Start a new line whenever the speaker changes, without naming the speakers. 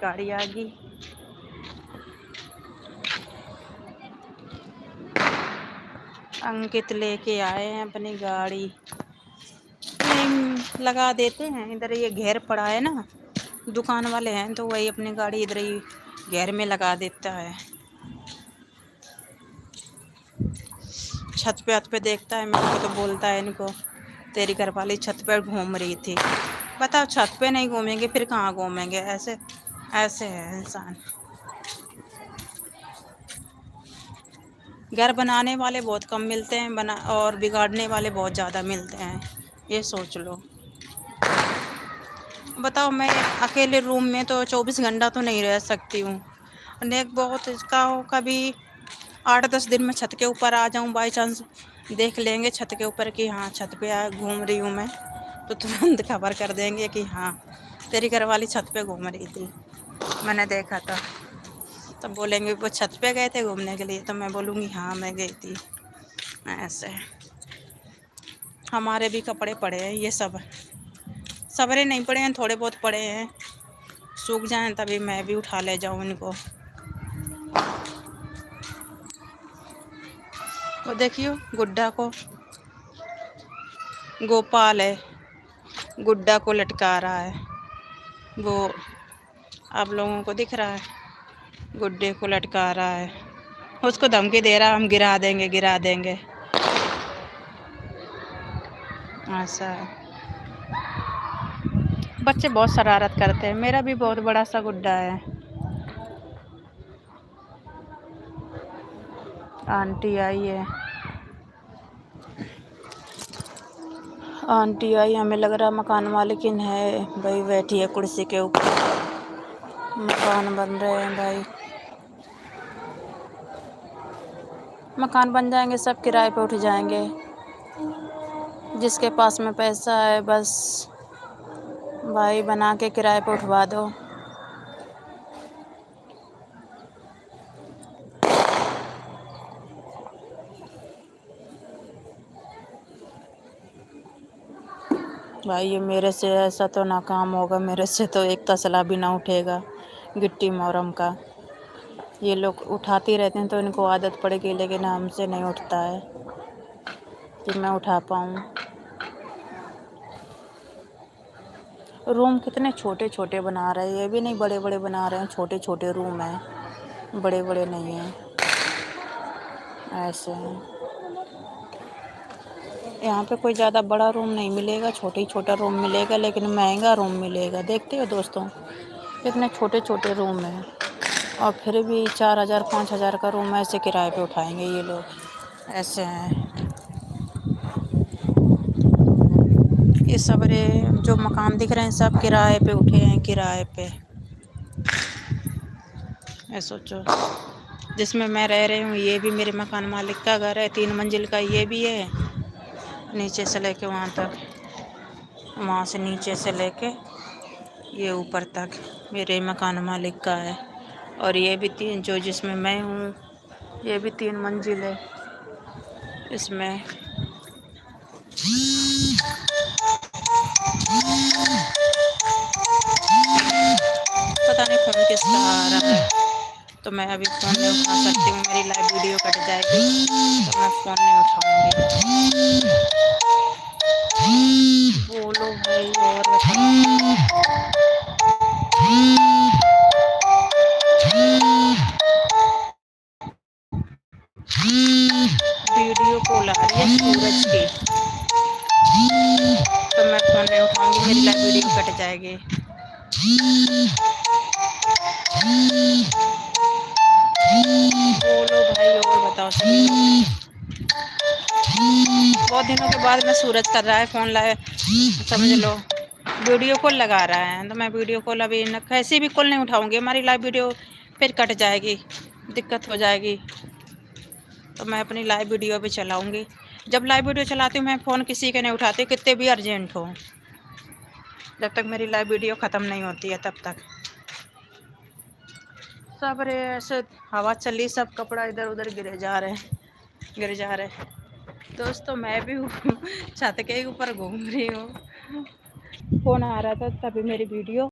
गाड़ी आ गई। अंकित लेके आए हैं अपनी गाड़ी। लगा देते हैं इधर, ये घेर पड़ा है ना, दुकान वाले हैं तो वही अपनी गाड़ी इधर ही घेर में लगा देता है। छत पे देखता है मेरे को तो बोलता है इनको, तेरी घरवाली छत पे घूम रही थी। बताओ, छत पे नहीं घूमेंगे फिर कहाँ घूमेंगे? ऐसे ऐसे है इंसान। घर बनाने वाले बहुत कम मिलते हैं, और बिगाड़ने वाले बहुत ज़्यादा मिलते हैं, ये सोच लो। बताओ, मैं अकेले रूम में तो 24 घंटा तो नहीं रह सकती हूँ। नेक बहुत इसका हो, कभी 8-10 दिन में छत के ऊपर आ जाऊँ, बाई चांस देख लेंगे छत के ऊपर कि हाँ छत पे घूम रही हूँ मैं, तो तुरंत खबर कर देंगे कि हाँ तेरी घरवाली छत पे घूम रही थी, मैंने देखा था। तब बोलेंगे वो छत पे गए थे घूमने के लिए, तो मैं बोलूँगी हाँ मैं गई थी। ऐसे हमारे भी कपड़े पड़े हैं, ये सब सबरे नहीं पड़े हैं, थोड़े बहुत पड़े हैं, सूख जाएं तभी मैं भी उठा ले जाऊँ इनको। वो देखियो गुड्डा को, गोपाल है, गुड्डा को लटका रहा है। वो आप लोगों को दिख रहा है, गुड्डे को लटका रहा है, उसको धमकी दे रहा है हम गिरा देंगे गिरा देंगे। ऐसा है, बच्चे बहुत शरारत करते हैं। मेरा भी बहुत बड़ा सा गुड्डा है। आंटी आई है, आंटी आई, हमें लग रहा मकान मालिकिन है भाई, बैठी है कुर्सी के ऊपर। मकान बन रहे हैं भाई, मकान बन जाएंगे सब किराए पे उठ जाएंगे। जिसके पास में पैसा है बस भाई बना के किराए पे उठवा दो। भाई ये मेरे से ऐसा तो ना काम होगा, मेरे से तो एक तसला भी ना उठेगा गिट्टी मोरम का। ये लोग उठाते रहते हैं तो इनको आदत पड़ेगी, लेकिन हमसे नहीं उठता है कि मैं उठा पाऊँ। रूम कितने छोटे छोटे बना रहे हैं, ये भी नहीं बड़े बड़े बना रहे हैं, छोटे छोटे रूम हैं, बड़े बड़े नहीं हैं। ऐसे हैं, यहाँ पे कोई ज़्यादा बड़ा रूम नहीं मिलेगा, छोटा ही छोटा रूम मिलेगा, लेकिन महंगा रूम मिलेगा। देखते हो दोस्तों, कितने छोटे छोटे रूम हैं, और फिर भी 4,000-5,000 का रूम ऐसे किराए पे उठाएंगे ये लोग। ऐसे हैं ये सबरे जो मकान दिख रहे हैं, सब किराए पे उठे हैं, किराए पे। मैं सोचो, जिसमें मैं रह रही हूँ ये भी मेरे मकान मालिक का घर है, 3 मंजिल का ये भी है, नीचे से लेके वहाँ तक, वहाँ से नीचे से लेके ये ऊपर तक मेरे मकान मालिक का है। और ये भी 3, जो जिसमें मैं हूँ ये भी 3 मंजिल है। इसमें पता नहीं फ़ोन किसका आ रहा है, तो मैं अभी फ़ोन नहीं उठा सकती हूँ, मेरी लाइव वीडियो कट जाएगी, तो मैं फ़ोन नहीं उठाऊँगी। बोलो भाई और बताओ। वीडियो कॉल आ रही है सूरज की, तो मैं फ़ोन नहीं उठाऊँगी, मेरी लाइव वीडियो कट जाएगी। बोलो भाई और बताओ सभी लोग। बहुत दिनों के बाद में सूरज कर रहा है फ़ोन, लाए समझ लो वीडियो कॉल लगा रहा है, तो मैं वीडियो कॉल अभी न कैसे भी कॉल नहीं उठाऊँगी, हमारी लाइव वीडियो फिर कट जाएगी, दिक्कत हो जाएगी। तो मैं अपनी लाइव वीडियो भी चलाऊँगी। जब लाइव वीडियो चलाती हूँ मैं फ़ोन किसी के नहीं उठाती, कितने भी अर्जेंट हो, जब तक मेरी लाइव वीडियो ख़त्म नहीं होती है तब तक। सब रे ऐसे हवा चली, सब कपड़ा इधर उधर गिरे जा रहे हैं, गिर जा रहे हैं। दोस्तों मैं भी छत के ऊपर घूम रही हूँ, फ़ोन आ रहा था तभी मेरी वीडियो